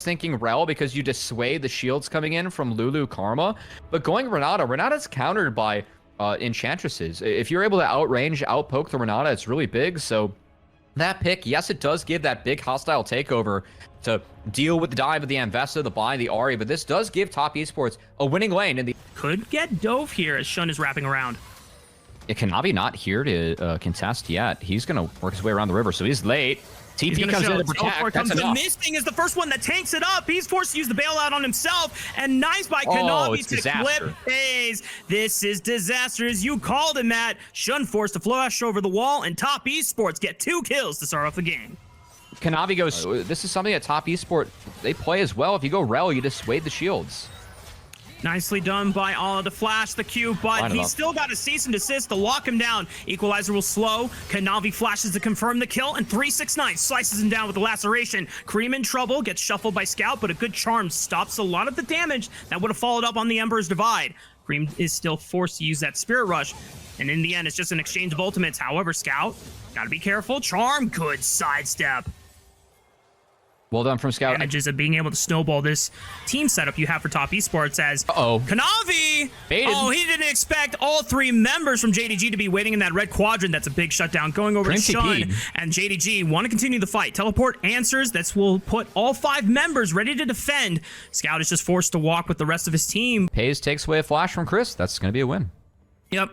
thinking Rel because you dissuade the shields coming in from Lulu Karma, but going Renata's countered by Enchantresses. If you're able to outpoke the Renata, it's really big. So that pick, yes, it does give that big hostile takeover to deal with the dive of the Anvesta, the buy, the Ahri, but this does give Top Esports a winning lane. And could get dove here as Shun is wrapping around. Kanavi not here to contest yet. He's going to work his way around the river, so he's late. TP comes in to protect. That's enough. Missing is the first one that tanks it up. He's forced to use the bailout on himself, and nice by Kanavi to clip phase. This is disaster, as you called it, Matt. Shun forced to flash over the wall, and Top Esports get 2 kills to start off the game. Kanavi goes, this is something that Top Esports, they play as well. If you go Rel, you dissuade the shields. Nicely done by Alla to flash the Q, but he's still got a cease and desist to lock him down. Equalizer will slow. Kanavi flashes to confirm the kill, and 369 slices him down with the laceration. Cream in trouble, gets shuffled by Scout, but a good charm stops a lot of the damage that would have followed up on the Emperor's Divide. Cream is still forced to use that Spirit Rush, and in the end, it's just an exchange of ultimates. However, Scout, gotta be careful. Charm, good sidestep. Well done from Scout. Advantages of being able to snowball this team setup you have for Top Esports as Kanavi. Baited. Oh, he didn't expect all 3 members from JDG to be waiting in that red quadrant. That's a big shutdown. Going over to Shun, and JDG want to continue the fight. Teleport answers. This will put all 5 members ready to defend. Scout is just forced to walk with the rest of his team. Pays takes away a flash from Chris. That's going to be a win. Yep.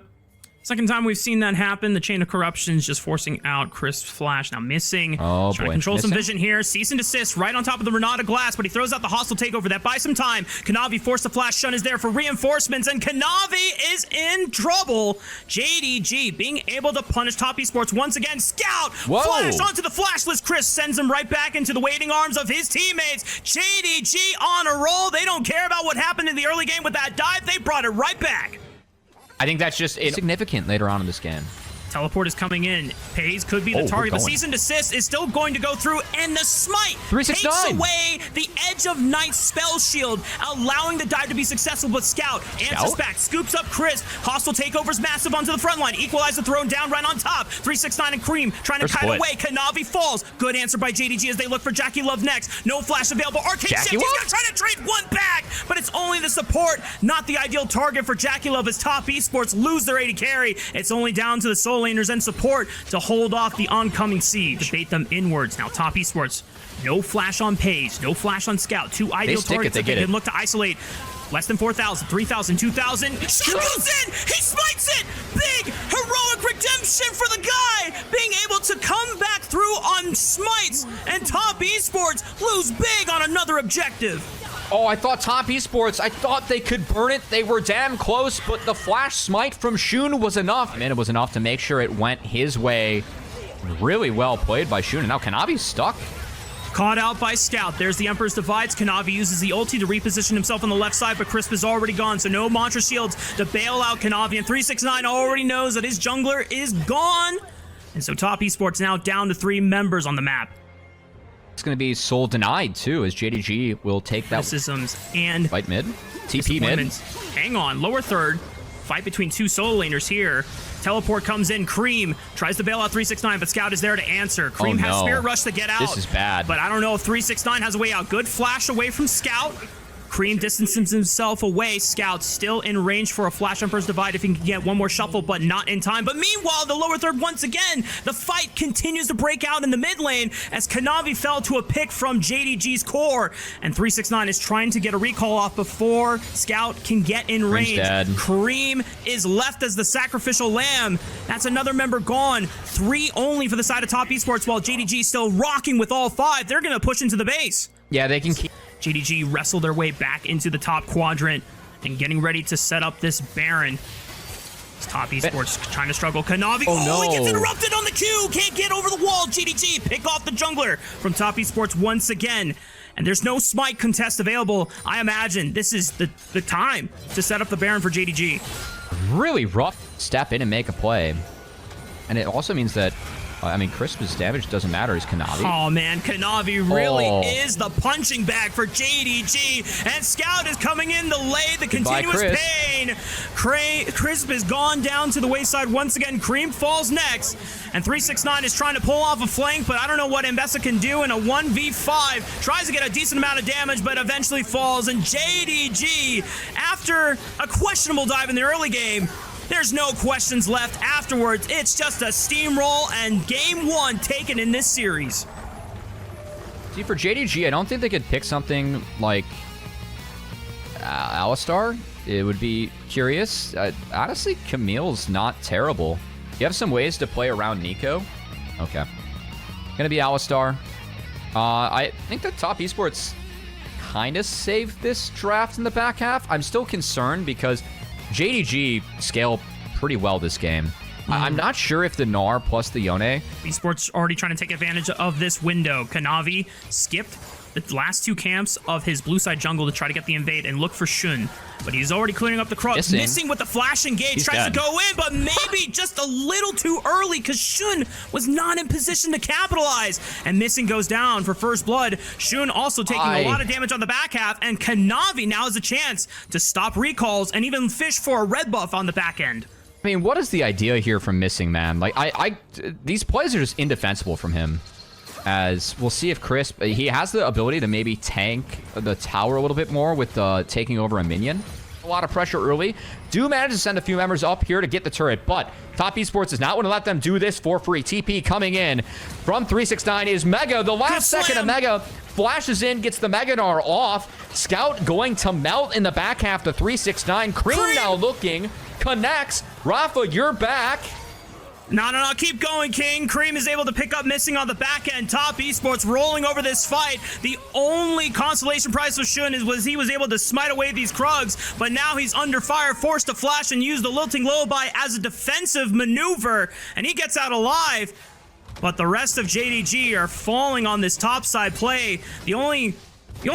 Second time we've seen that happen. The Chain of Corruption is just forcing out Crisp's flash. Now missing. Oh, trying to control some vision here. Cease and desist right on top of the Renata glass, but he throws out the hostile takeover. That buys some time. Kanavi forced to flash. Shun is there for reinforcements, and Kanavi is in trouble. JDG being able to punish Top Esports once again. Scout flash onto the flashless. Chris sends him right back into the waiting arms of his teammates. JDG on a roll. They don't care about what happened in the early game with that dive. They brought it right back. I think that's just insignificant later on in this game. Teleport is coming in. Pays could be the target, but cease and desist is still going to go through, and the smite 369 takes away the Edge of Night spell shield, allowing the dive to be successful. But Scout answers back, scoops up Chris. Hostile takeovers massive onto the front line. Equalizer thrown down right on top. 369 and Cream trying to kite away. Kanavi falls. Good answer by JDG as they look for Jackie Love next. No flash available. Arcade shift. He's gonna try to trade one back, but it's only the support, not the ideal target for Jackie Love as Top Esports lose their AD carry. It's only down to the soul laners and support to hold off the oncoming siege. Bait them inwards. Now Top Esports, no flash on Page, no flash on Scout. 2 ideal targets that they can look to isolate. Less than 4,000, 3,000, 2,000. Shun goes in! He smites it! Big heroic redemption for the guy! Being able to come back through on smites, and Top Esports lose big on another objective. Oh, I thought Top Esports, I thought they could burn it. They were damn close, but the flash smite from Shun was enough. I mean, it was enough to make sure it went his way. Really well played by Shun, and now Kanavi's stuck. Caught out by Scout. There's the Emperor's Divides. Kanavi uses the ulti to reposition himself on the left side, but Crisp is already gone, so no Mantra Shields to bail out Kanavi. And 369 already knows that his jungler is gone. And so Top Esports now down to 3 members on the map. It's going to be soul denied, too, as JDG will take that. Criticisms and fight mid. TP mid. Hang on. Lower third. Fight between 2 solo laners here. Teleport comes in. Cream tries to bail out 369, but Scout is there to answer. Cream has Spirit Rush to get out. This is bad. But I don't know if 369 has a way out. Good flash away from Scout. Cream distances himself away. Scout still in range for a flash Emperor's Divide if he can get one more shuffle, but not in time. But meanwhile, the lower third, once again, the fight continues to break out in the mid lane as Kanavi fell to a pick from JDG's core. And 369 is trying to get a recall off before Scout can get in range. Cream is left as the sacrificial lamb. That's another member gone. 3 only for the side of Top Esports, while JDG still rocking with all 5. They're going to push into the base. Yeah, they can keep. JDG wrestle their way back into the top quadrant and getting ready to set up this Baron. Top Esports trying to struggle. Kanavi, he gets interrupted on the Q. Can't get over the wall. JDG pick off the jungler from Top Esports once again. And there's no smite contest available. I imagine this is the time to set up the Baron for JDG. Really rough step in and make a play. And it also means that I mean, Crisp's damage doesn't matter. Is Kanavi? Oh, man. Kanavi really is the punching bag for JDG. And Scout is coming in to lay the continuous pain. Crisp is gone down to the wayside once again. Cream falls next. And 369 is trying to pull off a flank, but I don't know what Mbessa can do in a 1v5. Tries to get a decent amount of damage, but eventually falls. And JDG, after a questionable dive in the early game, there's no questions left afterwards. It's just a steamroll and game 1 taken in this series. See, for JDG, I don't think they could pick something like Alistar. It would be curious. Honestly, Camille's not terrible. You have some ways to play around Nico. Okay. Gonna be Alistar. I think that Top Esports kind of saved this draft in the back half. I'm still concerned because JDG scale pretty well this game. I'm not sure if the Gnar plus the Yone. Esports already trying to take advantage of this window. Kanavi skipped the last 2 camps of his blue side jungle to try to get the invade and look for Shun. But he's already clearing up the cross. Missing with the flash engage. He's tries dead. to go in, but maybe just a little too early because Shun was not in position to capitalize. And Missing goes down for first blood. Shun also taking a lot of damage on the back half. And Kanavi now has a chance to stop recalls and even fish for a red buff on the back end. I mean, what is the idea here from Missing, man? Like, these plays are just indefensible from him. As we'll see if Crisp, he has the ability to maybe tank the tower a little bit more with taking over a minion. A lot of pressure early. Do manage to send a few members up here to get the turret, but Top Esports does not want to let them do this for free. TP coming in from 369 is Mega. The last second of Mega flashes in, gets the Mega Gnar off. Scout going to melt in the back half to 369. Cream now looking, connects. Rafa, you're back. No, keep going, King. Cream is able to pick up Missing on the back end. Top Esports rolling over this fight. The only consolation prize for Shun was he was able to smite away these Krugs, but now he's under fire, forced to flash and use the Lilting Lullaby as a defensive maneuver, and he gets out alive. But the rest of JDG are falling on this top side play. The only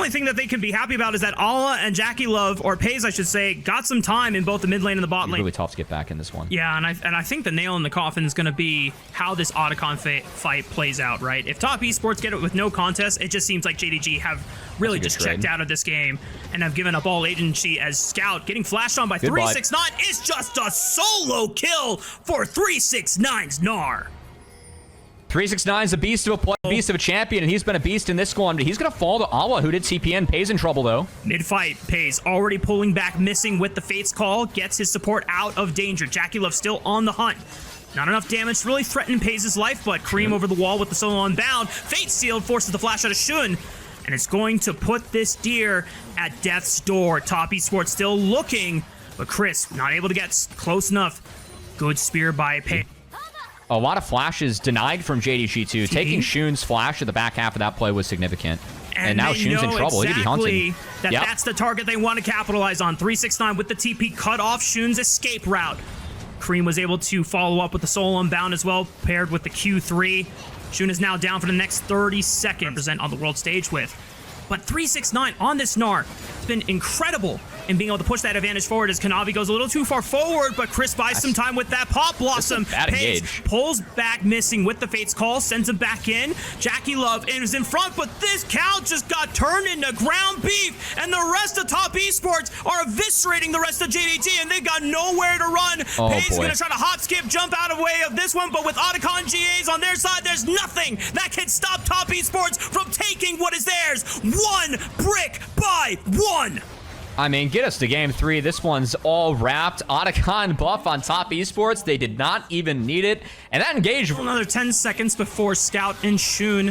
thing that they can be happy about is that Ala and Jackie Love, or Pays, I should say, got some time in both the mid lane and the bot lane. Really tough to get back in this one. Yeah, and I think the nail in the coffin is going to be how this Otacon fight plays out, right? If Top Esports get it with no contest, it just seems like JDG have really just checked out of this game and have given up all agency, as Scout getting flashed on by 369 is just a solo kill for 369's Gnar. 369 is a beast of a play, beast of a champion, and he's been a beast in this one. He's going to fall to Awa, who did TPN. Pays in trouble, though. Mid-fight, Pays already pulling back, Missing with the Fate's Call, gets his support out of danger. Jackie Love still on the hunt. Not enough damage to really threaten Pays' life, but Cream over the wall with the solo unbound. Fate Sealed forces the flash out of Shun, and it's going to put this deer at death's door. Top Esports still looking, but Chris not able to get close enough. Good spear by Pays. A lot of flashes denied from JDG too. Taking Shun's flash at the back half of that play was significant. And now Shun's in trouble. He could be hunting. That's the target they want to capitalize on. 369 with the TP cut off Shun's escape route. Cream was able to follow up with the Soul Unbound as well, paired with the Q3. Shun is now down for the next 30 seconds. Present on the world stage with. But 369 on this Gnar has been incredible in being able to push that advantage forward as Kanavi goes a little too far forward, but Chris buys some time with that Pop Blossom. Paige pulls back, Missing with the Fate's Call, sends him back in. Jackie Love is in front, but this cow just got turned into ground beef, and the rest of Top Esports are eviscerating the rest of JDG, and they've got nowhere to run. Paige is going to try to hop, skip, jump out of the way of this one, but with Otacon GAs on their side, there's nothing that can stop Top Esports from taking what is theirs. One brick by one. I mean, get us to game 3. This one's all wrapped. Otacon buff on Top Esports. They did not even need it. And that engage... Another 10 seconds before Scout and Shun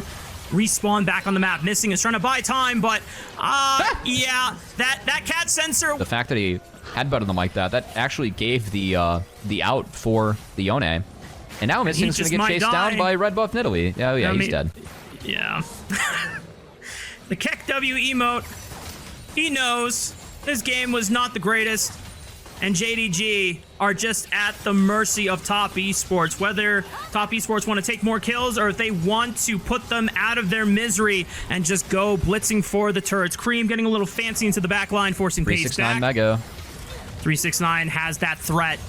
respawn back on the map. Missing is trying to buy time, but... yeah, that cat sensor... The fact that he headbutted them like that, that actually gave the out for the Yone. And now Missing's going to get chased down by Red Buff Nidalee. Oh, yeah, he's dead. Yeah. The Keck W emote. He knows this game was not the greatest, and JDG are just at the mercy of Top Esports. Whether Top Esports want to take more kills or if they want to put them out of their misery and just go blitzing for the turrets. Cream getting a little fancy into the back line, forcing Pace back. 369 Mega. 369 has that threat.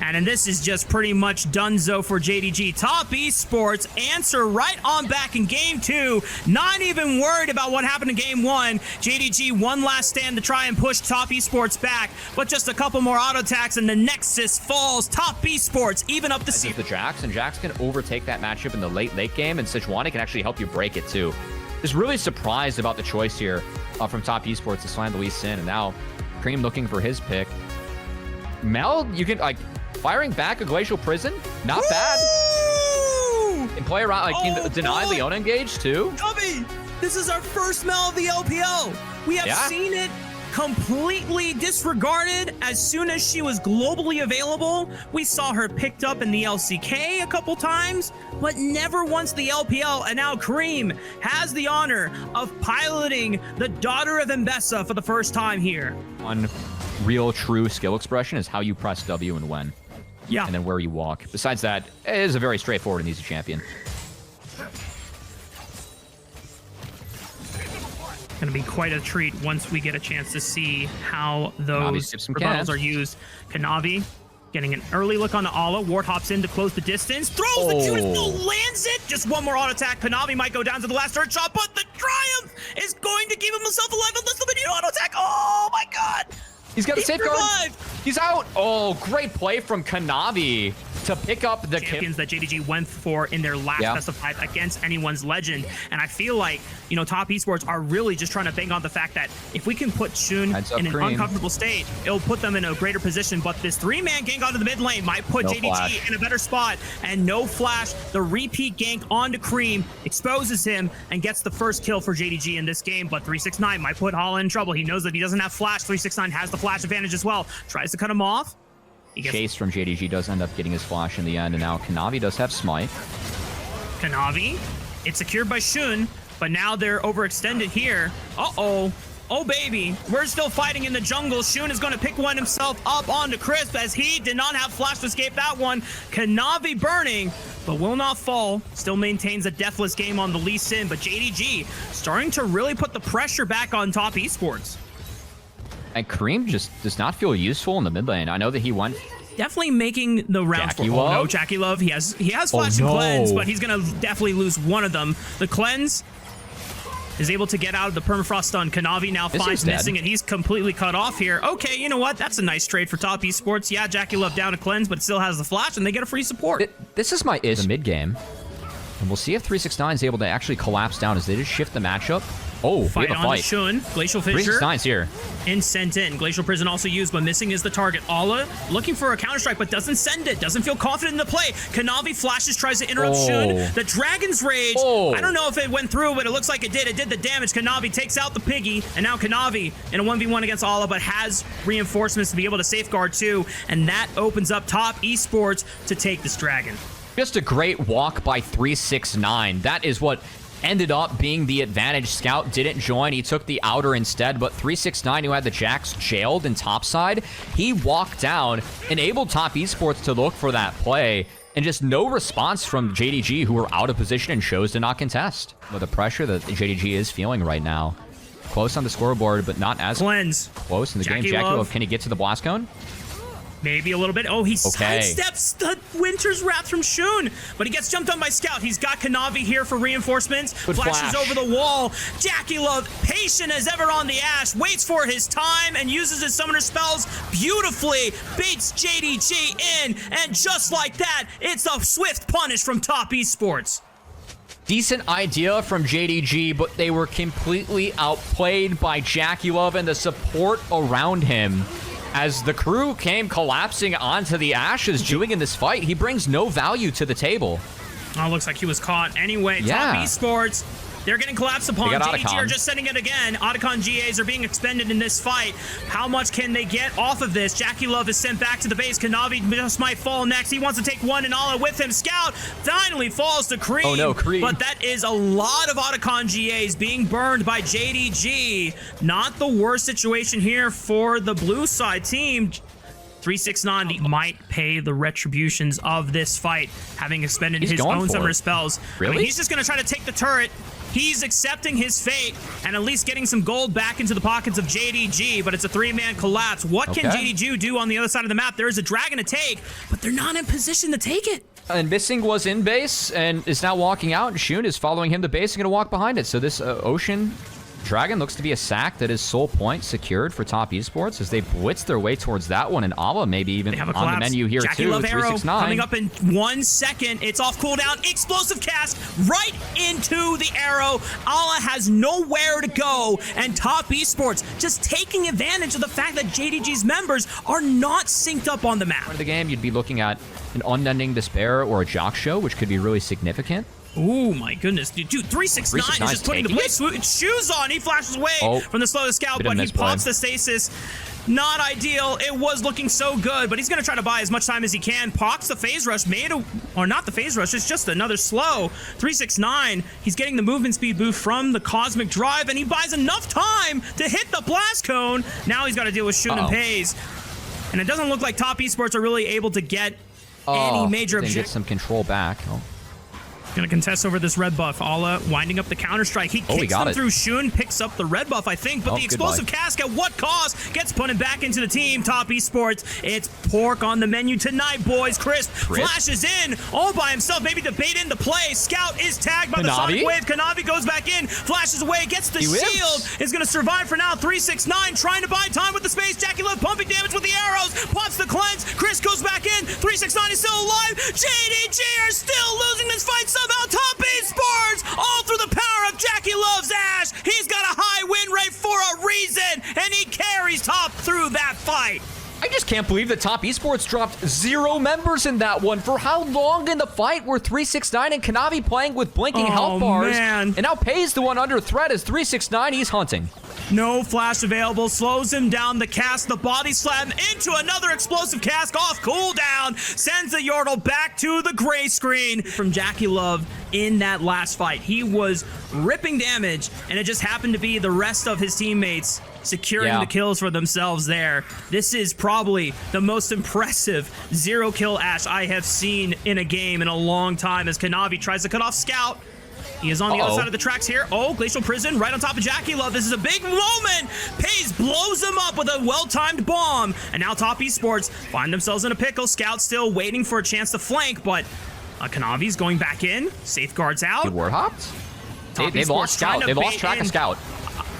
And this is just pretty much donezo for JDG. Top Esports answer right on back in game 2. Not even worried about what happened in game 1. JDG one last stand to try and push Top Esports back, but just a couple more auto attacks and the Nexus falls. Top Esports even up the series. The Jax, and Jax can overtake that matchup in the late game, and Sejuani can actually help you break it too. Just really surprised about the choice here from Top Esports to slam the Lee Sin, and now Cream looking for his pick. Mel, you can like firing back a Glacial Prison, not bad. And play around, like can deny Leona engage too. Gubby, this is our first Mel of the LPL. We have seen it completely disregarded as soon as she was globally available. We saw her picked up in the LCK a couple times, but never once the LPL. And now Cream has the honor of piloting the daughter of Mbessa for the first time here. One real true skill expression is how you press W and when. Yeah. And then where you walk. Besides that, it is a very straightforward and easy champion. Going to be quite a treat once we get a chance to see how those rebuttals are used. Kanavi getting an early look on the Ala. Ward hops in to close the distance. Throws the Judas, no, lands it. Just one more auto attack. Kanavi might go down to the last third shot, but the Triumph is going to keep himself alive unless the video auto attack. Oh my god. He's got a safeguard. He's out. Oh, great play from Kanavi to pick up the champions that JDG went for in their last best of 5 against anyone's legend. And I feel like, you know, Top Esports are really just trying to bank on the fact that if we can put Shun in an uncomfortable state, it'll put them in a greater position. But this 3-man gank onto the mid lane might put JDG in a better spot. And no flash, the repeat gank onto Cream exposes him and gets the first kill for JDG in this game. But 369 might put Hala in trouble. He knows that he doesn't have flash. 369 has the flash advantage as well. Tries to cut him off. Chase from JDG does end up getting his flash in the end, and now Kanavi does have Smite. Kanavi, it's secured by Shun, but now they're overextended here. Uh-oh. Oh, baby. We're still fighting in the jungle. Shun is going to pick one himself up onto Crisp as he did not have flash to escape that one. Kanavi burning, but will not fall. Still maintains a deathless game on the Lee Sin, but JDG starting to really put the pressure back on Top Esports. And Cream just does not feel useful in the mid lane. I know that he went... Definitely making the rounds for... Oh, no, Jackie Love. He has flash and cleanse, but he's going to definitely lose one of them. The cleanse is able to get out of the permafrost stun. Kanavi now finds missing, and he's completely cut off here. Okay, you know what? That's a nice trade for Top Esports. Yeah, Jackie Love down to cleanse, but still has the flash, and they get a free support. This is my issue. The mid game. And we'll see if 369 is able to actually collapse down as they just shift the matchup. Oh, fight on Shun. Glacial Fissure. 369's here. And sent in. Glacial Prison also used, but missing is the target. Ala looking for a counter-strike, but doesn't send it. Doesn't feel confident in the play. Kanavi flashes, tries to interrupt Shun. The Dragon's Rage. I don't know if it went through, but it looks like it did. It did the damage. Kanavi takes out the Piggy, and now Kanavi in a 1v1 against Ala, but has reinforcements to be able to safeguard too, and that opens up Top Esports to take this Dragon. Just a great walk by 369. That is what ended up being the advantage. Scout didn't join. He took the outer instead, but 369, who had the Jax jailed in topside, he walked down, enabled Top Esports to look for that play, and just no response from JDG, who were out of position and chose to not contest. With the pressure that JDG is feeling right now. Close on the scoreboard, but not as close in the game. Jackie Love, can he get to the blast cone? Maybe a little bit. Oh, he sidesteps the Winter's Wrath from Shun, but he gets jumped on by Scout. He's got Kanavi here for reinforcements. Flashes over the wall. Jackie Love, patient as ever on the Ash, waits for his time and uses his summoner spells beautifully. Baits JDG in, and just like that, it's a swift punish from Top Esports. Decent idea from JDG, but they were completely outplayed by Jackie Love and the support around him. As the crew came collapsing onto the Ashes doing in this fight, he brings no value to the table. Oh, looks like he was caught anyway. Top Esports, they're getting collapsed upon. JDG are just sending it again. Otacon GAs are being expended in this fight. How much can they get off of this? Jackie Love is sent back to the base. Kanavi just might fall next. He wants to take one and Ala with him. Scout finally falls to Cream. Oh no, Cream. But that is a lot of Otacon GAs being burned by JDG. Not the worst situation here for the blue side team. 369 might pay the retributions of this fight, having expended his own summoner spells. Really? I mean, he's just going to try to take the turret. He's accepting his fate and at least getting some gold back into the pockets of JDG, but it's a 3-man collapse. What can JDG do on the other side of the map? There is a dragon to take, but they're not in position to take it. And Missing was in base and is now walking out, and Shun is following him to base and going to walk behind it. So this Ocean Dragon looks to be a sack that is sole point secured for Top Esports as they blitz their way towards that one, and Ala maybe even on the menu here Jackie too. Love arrow 369 coming up in 1 second. It's off cooldown. Explosive cast right into the arrow. Ala has nowhere to go, and Top Esports just taking advantage of the fact that JDG's members are not synced up on the map. For the game, you'd be looking at an Unending Despair or a Jock Show, which could be really significant. Oh my goodness, dude! 369 is just putting the shoes on. He flashes away from the slow scout, but he pops the stasis. Not ideal. It was looking so good, but he's gonna try to buy as much time as he can. Pops the phase rush, or not the phase rush. It's just another slow. 369. He's getting the movement speed boost from the Cosmic Drive, and he buys enough time to hit the blast cone. Now he's got to deal with Shun and Pays, and it doesn't look like Top Esports are really able to get any major objective. Get some control back. Gonna contest over this red buff. Ala winding up the counter strike. He kicks them through. Shun picks up the red buff, I think, but the explosive cask at what cost gets punted back into the team. Top Esports. It's pork on the menu tonight, boys. Crisp flashes in all by himself, maybe to bait into play. Scout is tagged by the Sonic Wave. Kanavi goes back in, flashes away, gets the shield, is gonna survive for now. 369 trying to buy time with the space. Jackie Love pumping damage with the arrows, pops the cleanse. Chris goes back in. 369 is still alive. JDG are still losing this fight somehow. Top Esports, all through the power of Jackie Love's Ash. He's got a high win rate for a reason, and he carries Top through that fight. I just can't believe that Top Esports dropped 0 members in that one. For how long in the fight were 369 and Kanavi playing with blinking health bars? And now Pays the one under threat as 369, he's hunting. No flash available, slows him down. The cast, the body slam into another explosive cask off cooldown, sends the Yordle back to the gray screen from Jackie Love in that last fight. He was ripping damage, and it just happened to be the rest of his teammates securing the kills for themselves there. This is probably the most impressive 0-kill Ash I have seen in a game in a long time as Kanavi tries to cut off Scout. He is on the other side of the tracks here. Glacial Prison right on top of Jackie Love. This is a big moment. Pays blows him up with a well-timed bomb. And now Top Esports find themselves in a pickle. Scout still waiting for a chance to flank, but Kanavi's going back in. Safeguards out. He ward hopped. They lost Scout. They lost track of Scout.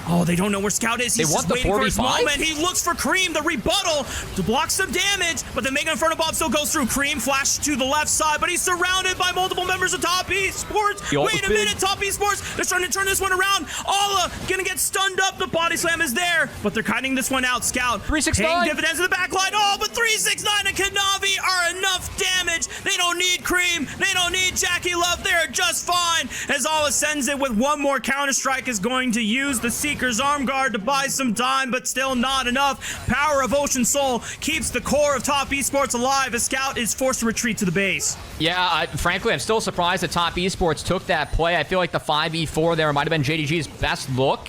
Oh, they don't know where Scout is. He's just waiting for his moment. He looks for Cream, the rebuttal, to block some damage, but the Mega Inferno Bomb still goes through. Cream flash to the left side, but he's surrounded by multiple members of Top Esports. Wait a minute, Top Esports. They're starting to turn this one around. Ala gonna get stunned up. The body slam is there, but they're cutting this one out. Scout 369 paying dividends in the backline. But 369 and Kanavi are enough damage. They don't need Cream. They don't need Jackie Love. They're just fine. As Ala sends it with one more counter strike, is going to use the Seeker's Arm Guard to buy some time, but still not enough. Power of Ocean Soul keeps the core of Top Esports alive as Scout is forced to retreat to the base. Yeah, frankly, I'm still surprised that Top Esports took that play. I feel like the 5v4 there might have been JDG's best look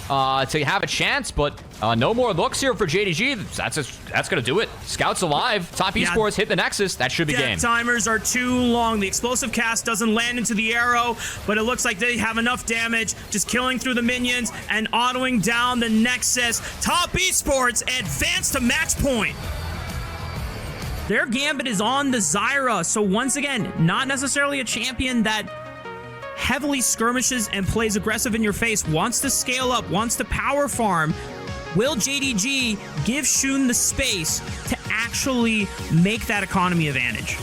to have a chance, but no more looks here for JDG. That's going to do it. Scout's alive. Top Esports hit the Nexus. That should be game. Timers are too long. The explosive cast doesn't land into the arrow, but it looks like they have enough damage, just killing through the minions and autoing down the Nexus. Top Esports advance to match point. Their gambit is on the Zyra, so once again, not necessarily a champion that heavily skirmishes and plays aggressive in your face, wants to scale up, wants to power farm. Will JDG give Shun the space to actually make that economy advantage?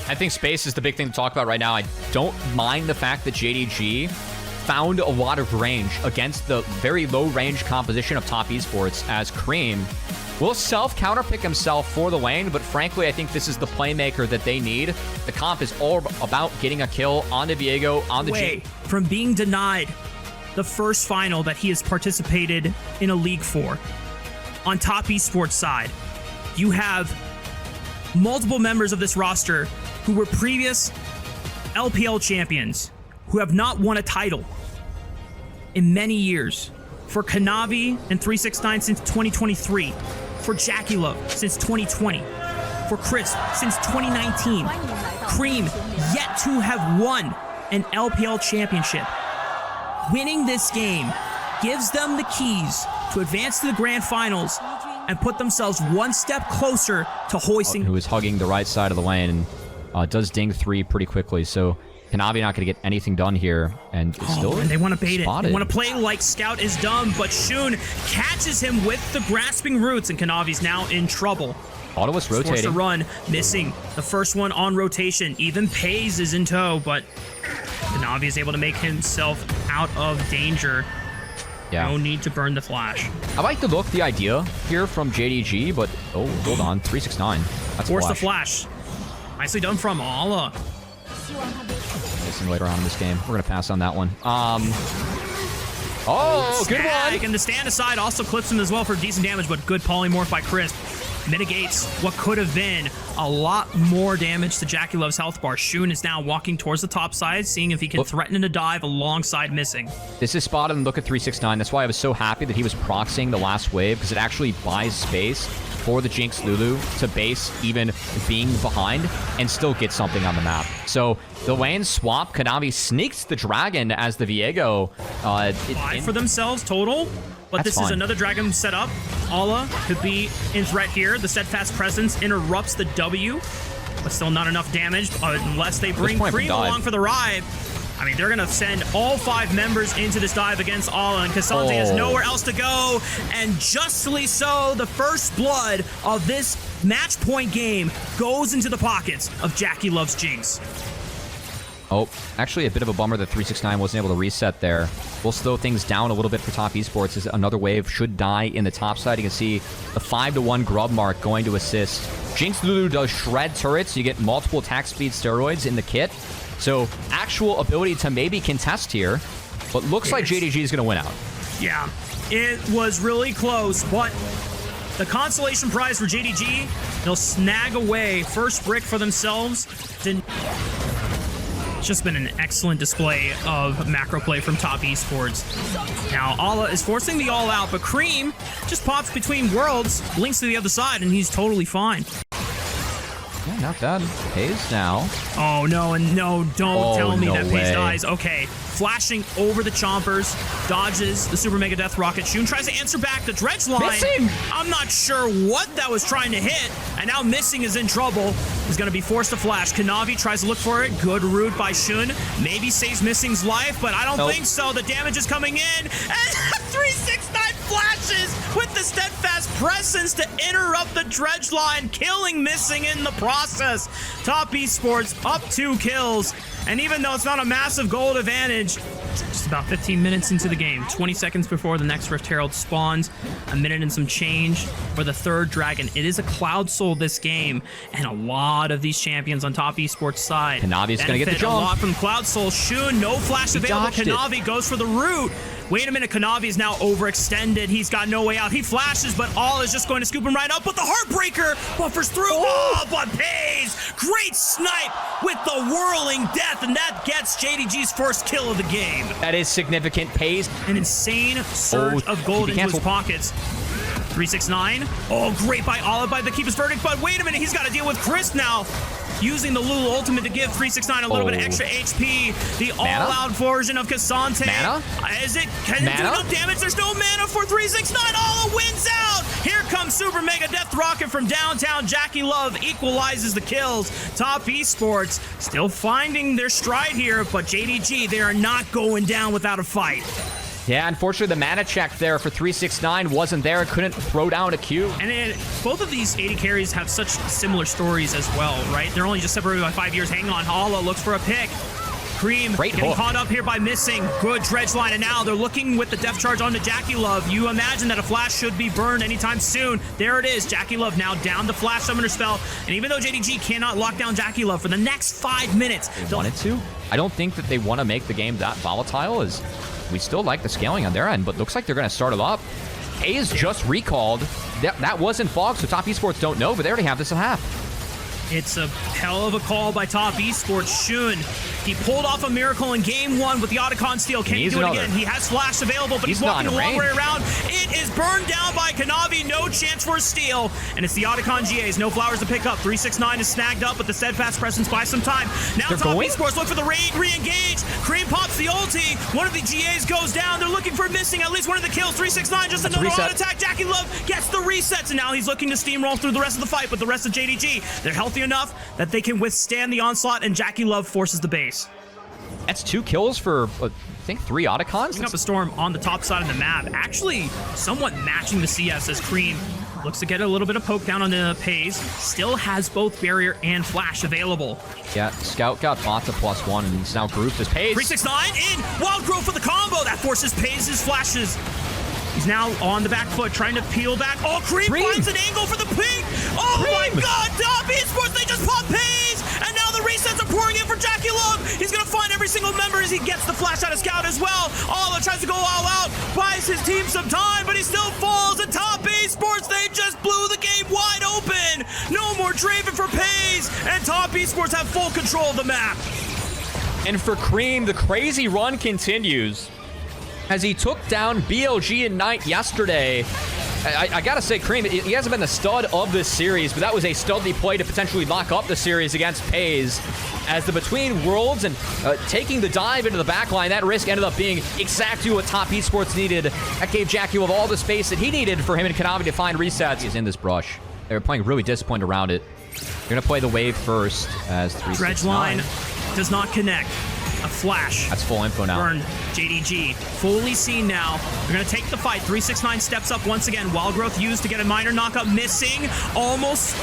I think space is the big thing to talk about right now. I don't mind the fact that JDG found a lot of range against the very low range composition of Top Esports, as Cream will self-counterpick himself for the lane, but frankly, I think this is the playmaker that they need. The comp is all about getting a kill on the Viego, on the G. From being denied the first final that he has participated in a league for, on Top Esports side, you have multiple members of this roster who were previous LPL champions who have not won a title in many years. For Kanavi and 369 since 2023. For Jackie Love since 2020. For Chris since 2019. Cream yet to have won an LPL championship. Winning this game gives them the keys to advance to the grand finals and put themselves one step closer to hoisting. Who is hugging the right side of the lane and does ding 3 pretty quickly. So Kanavi not going to get anything done here, and still and they want to bait spotted. it. They want to play like Scout is dumb, but Shun catches him with the grasping roots, and Kanavi's now in trouble. Autolus rotating. Forced to run, missing the first one on rotation. Even Pays is in tow, but Kanavi is able to make himself out of danger. Yeah. No need to burn the flash. I like the idea here from JDG, but oh, hold on, 369. That's Force the flash. Nicely done from Ala. Missing later on in this game. We're gonna pass on that one. Oh, good one. And the stand aside also clips him as well for decent damage, but good polymorph by Crisp. Mitigates what could have been a lot more damage to Jackie Love's health bar. Shun is now walking towards the top side, seeing if he can threaten to dive alongside Missing. This is spotted and look at 369. That's why I was so happy that he was proxying the last wave, because it actually buys space for the Jinx Lulu to base even being behind and still get something on the map. So the lane swap, Kanavi sneaks the dragon as the Viego. 5 for themselves total. But this is another dragon set up. Ala could be in threat here. The steadfast presence interrupts the W, but still not enough damage unless they bring Cream along for the ride. I mean, they're going to send all 5 members into this dive against Ala, and Cassante has nowhere else to go. And justly so, the first blood of this match point game goes into the pockets of Jackie Love's Jinx. Oh, actually a bit of a bummer that 369 wasn't able to reset there. We'll slow things down a little bit for top esports as another wave should die in the top side. You can see the 5-1 grub mark going to assist. Jinx Lulu does shred turrets. You get multiple attack speed steroids in the kit. So actual ability to maybe contest here, but looks like JDG is going to win out. Yeah, it was really close, but the consolation prize for JDG, they'll snag away first brick for themselves. It's just been an excellent display of macro play from top esports. Now, Ala is forcing the all-out, but Cream just pops between worlds, blinks to the other side, and he's totally fine. Yeah, not bad. Pays now. Oh, no, and no, don't tell me that Pays dies. Okay, flashing over the Chompers, dodges the Super Mega Death Rocket. Shun tries to answer back the Dredge line. Missing! I'm not sure what that was trying to hit, and now Missing is in trouble. He's going to be forced to flash. Kanavi tries to look for it. Good route by Shun. Maybe saves Missing's life, but I don't think so. The damage is coming in, and 369 flashes with the steadfast presence to interrupt the Dredge line, killing Missing in the process. Top esports up 2 kills, and even though it's not a massive gold advantage, just about 15 minutes into the game, 20 seconds before the next Rift Herald spawns, a minute and some change for the 3rd dragon. It is a Cloud Soul this game, and a lot of these champions on top esports side Kanavi's gonna get the jump. a lot from Cloud Soul. Shun, no flash available. Kanavi goes for the root. Wait a minute, Kanavi is now overextended. He's got no way out. He flashes, but All is just going to scoop him right up. But the Heartbreaker buffers through. Oh, but Pays. Great snipe with the whirling death, and that gets JDG's first kill of the game. That is significant. Pays. An insane surge of gold into his pockets. 369. Oh, great by Olive by the Keeper's Verdict, but wait a minute, he's got to deal with Chris now. Using the Lulu ultimate to give 369 a little bit of extra HP. The all-out version of Cassante. Mana? Can it do enough damage? There's no mana for 369. Ala wins out. Here comes Super Mega Death Rocket from downtown. Jackie Love equalizes the kills. Top esports still finding their stride here, but JDG, they are not going down without a fight. Yeah, unfortunately, the mana check there for 369 wasn't there. Couldn't throw down a Q. And both of these 80 carries have such similar stories as well, right? They're only just separated by 5 years. Hang on, Hala looks for a pick. Cream getting caught up here by Missing. Good Dredge line, and now they're looking with the Death Charge onto Jackie Love. You imagine that a flash should be burned anytime soon. There it is. Jackie Love now down the Flash Summoner spell. And even though JDG cannot lock down Jackie Love for the next 5 minutes. They wanted to. I don't think that they want to make the game that volatile. As we still like the scaling on their end, but looks like they're going to start it up. A's just recalled. That wasn't Fog, so Top Esports don't know, but they already have this at half. It's a hell of a call by Top Esports. Shun, he pulled off a miracle in game 1 with the Otacon steal. Can he do it again? He has flash available, but he's walking a long way around. It is burned down by Kanavi. No chance for a steal. And it's the Otacon GAs. No flowers to pick up. 369 is snagged up, but the steadfast presence buys some time. Now Top Esports look for the raid, re-engage. Cream pops the ulti. One of the GAs goes down. They're looking for missing at least one of the kills. 369 just another auto attack. Jackie Love gets the resets, and now he's looking to steamroll through the rest of the fight. But the rest of JDG, they're healthy enough that they can withstand the onslaught, and Jackie Love forces the base. That's 2 kills for, I think, 3 Otacons. Picking up a storm on the top side of the map. Actually, somewhat matching the CS as Cream looks to get a little bit of poke down on the Pays. Still has both barrier and flash available. Yeah, Scout got bought to +1, and he's now grouped as Pays. 369 in. Wild Growth for the combo. That forces Pays' flashes. He's now on the back foot, trying to peel back. Oh, Cream finds an angle for the pink. Oh my God, Top Esports, they just pop Pays. And now the resets are pouring in for Jackie Love. He's going to find every single member as he gets the flash out of Scout as well. Ola tries to go all out, buys his team some time, but he still falls. And Top Esports, they just blew the game wide open. No more Draven for Pays. And Top Esports have full control of the map. And for Cream, the crazy run continues as he took down BLG and Knight yesterday. I gotta say, Cream, he hasn't been the stud of this series, but that was a studly play to potentially lock up the series against Pays. As the Between Worlds and taking the dive into the backline, that risk ended up being exactly what Top Esports needed. That gave Jackie with all the space that he needed for him and Kanavi to find resets. He's in this brush. They were playing really disciplined around it. They're gonna play the wave first as 369. Dredge line does not connect. A flash. That's full info now. Burned. JDG. Fully seen now. They're going to take the fight. 369 steps up once again. Wild Growth used to get a minor knockup. Missing. Almost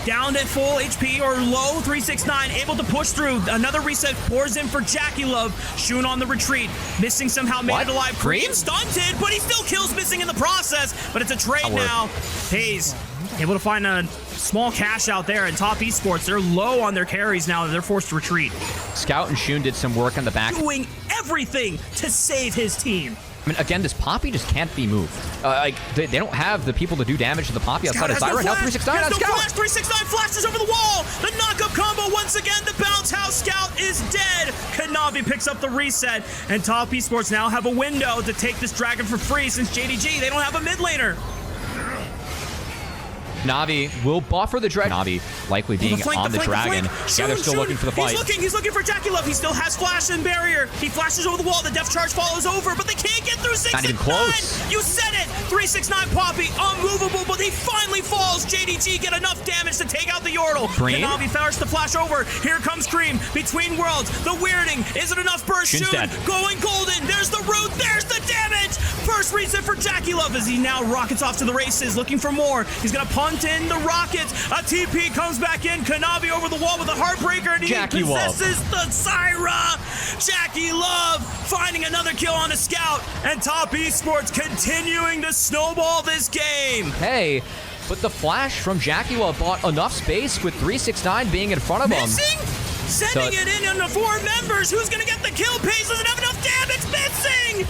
down at full HP or low. 369 able to push through. Another reset pours in for Jackie Love. Shun on the retreat. Missing somehow. Made it alive. Cream stunted, but he still kills Missing in the process. But it's a trade now. Hayes able to find a small cash out there, and Top Esports, they're low on their carries now. They're forced to retreat. Scout and Shun did some work on the back. Doing everything to save his team. I mean, again, this Poppy just can't be moved. They don't have the people to do damage to the Poppy outside of Zyra. Now 369 on Scout. Flash. 369 flashes over the wall. The knockup combo once again. The bounce house. Scout is dead. Kanavi picks up the reset, and Top Esports now have a window to take this dragon for free since JDG, they don't have a mid laner. Navi will buffer the dragon. Navi likely being on the dragon. Yeah, they're still looking for the fight. He's looking for Jackie Love. He still has flash and barrier. He flashes over the wall. The depth charge follows over, but they can't get through 6 Not even close. You said it. 369 Poppy, unmovable, but he finally falls. JDG get enough damage to take out the Yordle. Kanavi forced to flash over. Here comes Cream. Between Worlds. The weirding. Is it enough burst? Shun going golden. There's the root. There's the damage. First reset for Jackie Love as he now rockets off to the races, looking for more. He's gonna punt in the rockets. A TP comes back in. Kanavi over the wall with a heartbreaker, and he possesses the Zyra. Jackie Love finding another kill on a Scout, and Top Esports continuing to snowball this game. Hey, but the flash from Jackie Love bought enough space with 369 being in front of him. Sending it in on the 4 members. Who's gonna get the kill? Pace doesn't have enough damage. Missing.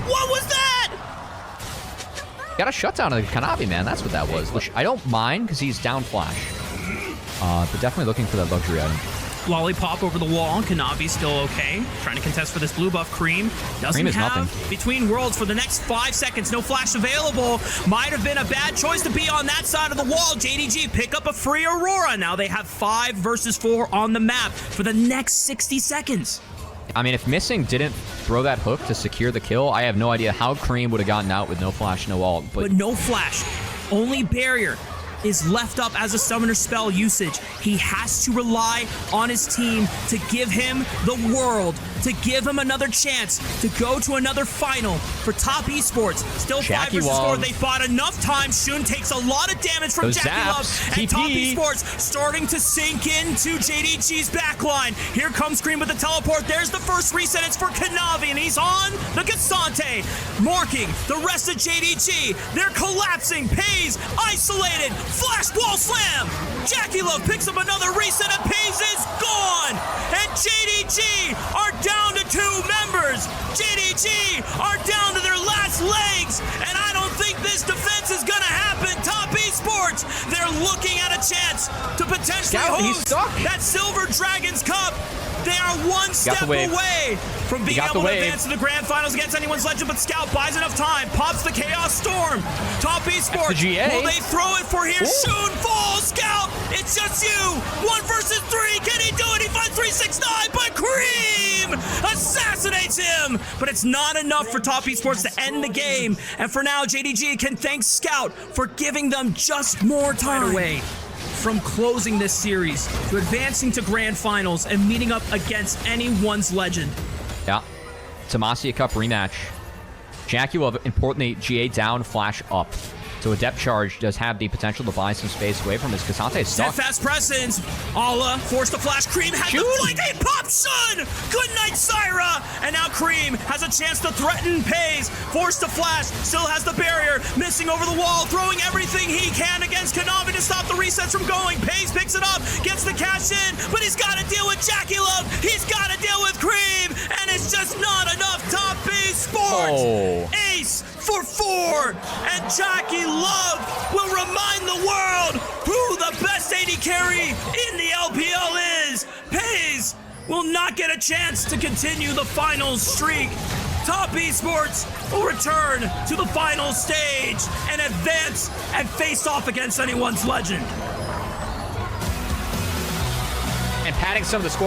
What was that? Got a shutdown of Kanavi, man. That's what that was. Which I don't mind because he's down flash. But definitely looking for that luxury item. Lollipop over the wall. Kanavi's still okay. Trying to contest for this blue buff. Cream doesn't have nothing. Between Worlds for the next 5 seconds. No flash available. Might have been a bad choice to be on that side of the wall. JDG pick up a free Aurora. Now they have 5 versus 4 on the map for the next 60 seconds. I mean, if Missing didn't throw that hook to secure the kill, I have no idea how Cream would have gotten out with no flash, no ult. But no flash. Only barrier is left up as a summoner spell usage. He has to rely on his team to give him the world, to give him another chance to go to another final for Top Esports. Still 5 versus 4. They fought enough time. Shun takes a lot of damage from Jackie Love. And Top Esports starting to sink into JDG's backline. Here comes Cream with the teleport. There's the first reset. It's for Kanavi, and he's on the Cassante, marking the rest of JDG. They're collapsing. Pays isolated. Flash wall slam. Jackie Love picks up another reset, and Pays is gone. And JDG are down to 2 members. JDG are down to their last legs, and I don't think this defense is gonna happen. Top Esports, they're are looking at a chance to potentially Scout, he's host stuck. that Silver Dragons Cup. They are one step away from being able to advance to the grand finals against anyone's legend, but Scout buys enough time, pops the Chaos Storm. Top Esports, will they throw it for here? Soon fall, Scout, it's just you. 1 versus 3, can he do it? He finds 369, but Cream assassinates him. But it's not enough for Top Esports to end the game. And for now, JDG can thank Scout for giving them just more time. Away from closing this series to advancing to grand finals and meeting up against anyone's legend. Yeah. Demacia Cup rematch. Jackie will have, importantly, GA down, flash up. So a depth charge does have the potential to buy some space away from his Cassante is stuck. Fast presence. Ala forced to flash. Cream has the flank. He pops Sun. Good night, Syra. And now Cream has a chance to threaten Pays. Forced to flash. Still has the barrier. Missing over the wall. Throwing everything he can against Konami to stop the resets from going. Pays picks it up. Gets the cash in. But he's got to deal with Jackie Love. He's got to deal with Cream. And it's just not enough. Top Esports. Ace for 4. And Jackie Love will remind the world who the best AD carry in the LPL is. Pays will not get a chance to continue the final streak. Top Esports will return to the final stage and advance and face off against anyone's legend. And padding some of the score.